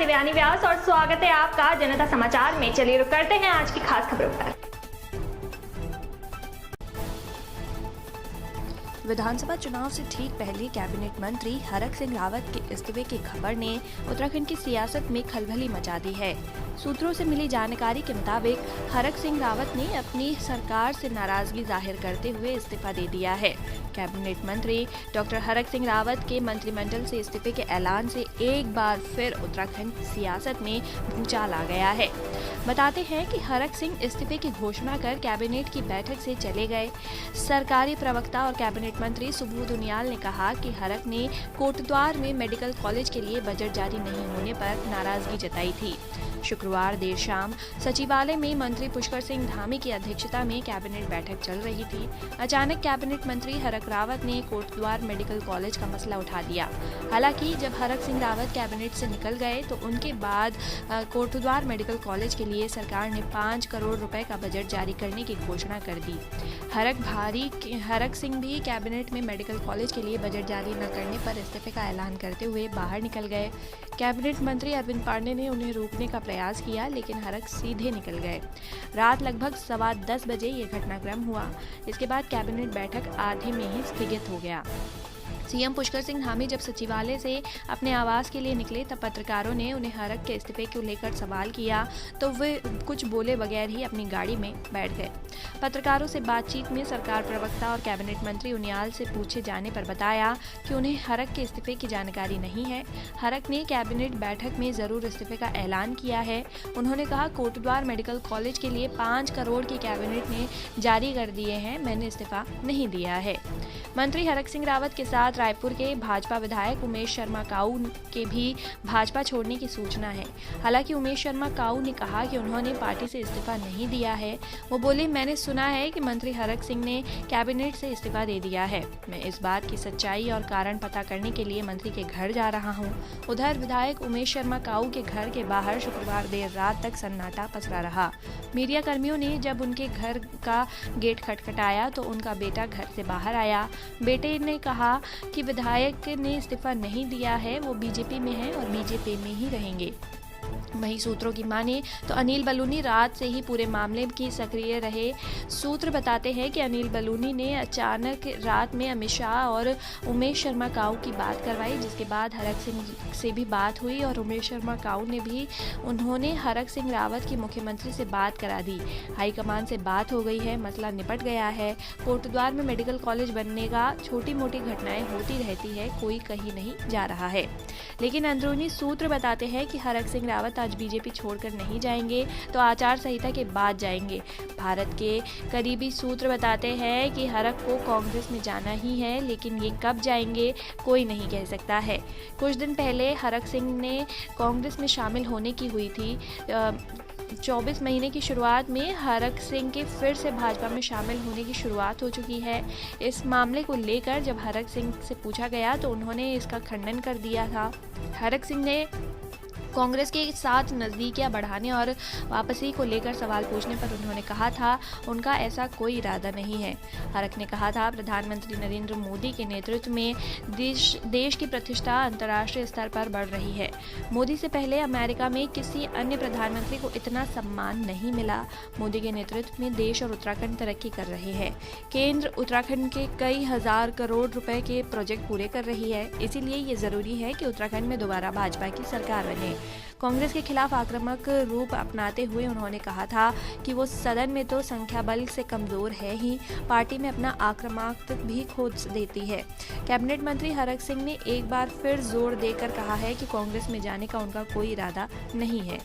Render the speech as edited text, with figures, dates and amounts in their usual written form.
दिव्यानी व्यास और स्वागत है आपका जनता समाचार में। चलिए रुक करते हैं आज की खास खबरों पर। विधानसभा चुनाव से ठीक पहले कैबिनेट मंत्री हरक सिंह रावत के इस्तीफे की खबर ने उत्तराखंड की सियासत में खलबली मचा दी है। सूत्रों से मिली जानकारी के मुताबिक हरक सिंह रावत ने अपनी सरकार से नाराजगी जाहिर करते हुए इस्तीफा दे दिया है। कैबिनेट मंत्री डॉक्टर हरक सिंह रावत के मंत्रिमंडल से इस्तीफे के ऐलान से एक बार फिर उत्तराखंड सियासत में भूचाल आ गया है। बताते हैं कि हरक सिंह इस्तीफे की घोषणा कर कैबिनेट की बैठक से चले गए। सरकारी प्रवक्ता और कैबिनेट मंत्री सुबोध उनियाल ने कहा कि हरक ने कोटद्वार में मेडिकल कॉलेज के लिए बजट जारी नहीं होने पर नाराजगी जताई थी। शुक्रवार देर शाम सचिवालय में मंत्री पुष्कर सिंह धामी की अध्यक्षता में कैबिनेट बैठक चल रही थी। अचानक कैबिनेट मंत्री हरक रावत ने कोटद्वार मेडिकल कॉलेज का मसला उठा दिया। हालांकि जब हरक सिंह रावत कैबिनेट से निकल गए तो उनके बाद कोटद्वार मेडिकल कॉलेज के लिए सरकार ने 5 करोड़ रुपए का बजट जारी करने की घोषणा कर दी। हरक सिंह भी कैबिनेट में मेडिकल कॉलेज के लिए बजट जारी न करने पर इस्तीफे का ऐलान करते हुए बाहर निकल गए। कैबिनेट मंत्री अरविंद पांडे ने उन्हें रोकने का प्रयास किया, लेकिन हरक सीधे निकल गए। रात लगभग 10:15 बजे ये घटनाक्रम हुआ। इसके बाद कैबिनेट बैठक आधे में ही स्थगित हो गया। सीएम पुष्कर सिंह धामी जब सचिवालय से अपने आवास के लिए निकले तब पत्रकारों ने उन्हें हरक के इस्तीफे को लेकर सवाल किया तो वे कुछ बोले बगैर ही अपनी गाड़ी में बैठ गए। पत्रकारों से बातचीत में सरकार प्रवक्ता और कैबिनेट मंत्री उनियाल से पूछे जाने पर बताया कि उन्हें हरक के इस्तीफे की जानकारी नहीं है। हरक ने कैबिनेट बैठक में जरूर इस्तीफे का ऐलान किया है। उन्होंने कहा, कोटद्वार मेडिकल कॉलेज के लिए 5 करोड़ की कैबिनेट ने जारी कर दिए हैं, मैंने इस्तीफा नहीं दिया है। मंत्री हरक सिंह रावत के साथ रायपुर के भाजपा विधायक उमेश शर्मा काऊ के भी भाजपा छोड़ने की सूचना है। हालांकि उमेश शर्मा काऊ ने कहा कि उन्होंने पार्टी से इस्तीफा नहीं दिया है। वो बोले, मैंने सुना है कि मंत्री हरक सिंह ने कैबिनेट से इस्तीफा दे दिया है। मैं इस बात की सच्चाई और कारण पता करने के लिए मंत्री के घर जा रहा हूं। उधर विधायक उमेश शर्मा काऊ के घर के बाहर शुक्रवार देर रात तक सन्नाटा पसरा रहा। मीडिया कर्मियों ने जब उनके घर का गेट खटखटाया तो उनका बेटा घर से बाहर आया। बेटे ने कहा कि विधायक ने इस्तीफा नहीं दिया है, वो बीजेपी में है और बीजेपी में ही रहेंगे। वहीं सूत्रों की माने तो अनिल बलूनी रात से ही पूरे मामले की सक्रिय रहे। सूत्र बताते हैं कि अनिल बलूनी ने अचानक रात में अमित शाह और उमेश शर्मा काऊ की बात करवाई, जिसके बाद हरक सिंह से भी बात हुई और उमेश शर्मा काऊ ने भी उन्होंने हरक सिंह रावत की मुख्यमंत्री से बात करा दी। हाईकमान से बात हो गई है, मसला निपट गया है। कोटद्वार में मेडिकल कॉलेज बनने का छोटी मोटी घटनाएं होती रहती है, कोई कहीं नहीं जा रहा है। लेकिन अंदरूनी सूत्र बताते हैं कि हरक सिंह रावत आज बीजेपी छोड़कर नहीं जाएंगे तो आचार संहिता के बाद जाएंगे। भारत के करीबी सूत्र बताते हैं कि हरक को कांग्रेस में जाना ही है, लेकिन ये कब जाएंगे कोई नहीं कह सकता है। कुछ दिन पहले हरक सिंह ने कांग्रेस में शामिल होने की हुई थी। 24 महीने की शुरुआत में हरक सिंह के फिर से भाजपा में शामिल होने की शुरुआत हो चुकी है। इस मामले को लेकर जब हरक सिंह से पूछा गया तो उन्होंने इसका खंडन कर दिया था। हरक सिंह ने कांग्रेस के साथ नज़दीकियां बढ़ाने और वापसी को लेकर सवाल पूछने पर उन्होंने कहा था उनका ऐसा कोई इरादा नहीं है। हरक ने कहा था, प्रधानमंत्री नरेंद्र मोदी के नेतृत्व में देश की प्रतिष्ठा अंतर्राष्ट्रीय स्तर पर बढ़ रही है। मोदी से पहले अमेरिका में किसी अन्य प्रधानमंत्री को इतना सम्मान नहीं मिला। मोदी के नेतृत्व में देश और उत्तराखंड तरक्की कर रहे हैं। केंद्र उत्तराखंड के कई हजार करोड़ रुपए के प्रोजेक्ट पूरे कर रही है, इसीलिए ये जरूरी है कि उत्तराखंड में दोबारा भाजपा की सरकार बने। कांग्रेस के खिलाफ आक्रामक रूप अपनाते हुए उन्होंने कहा था कि वो सदन में तो संख्या बल से कमजोर है ही, पार्टी में अपना आक्रामक भी खो देती है। कैबिनेट मंत्री हरक सिंह ने एक बार फिर जोर देकर कहा है कि कांग्रेस में जाने का उनका कोई इरादा नहीं है।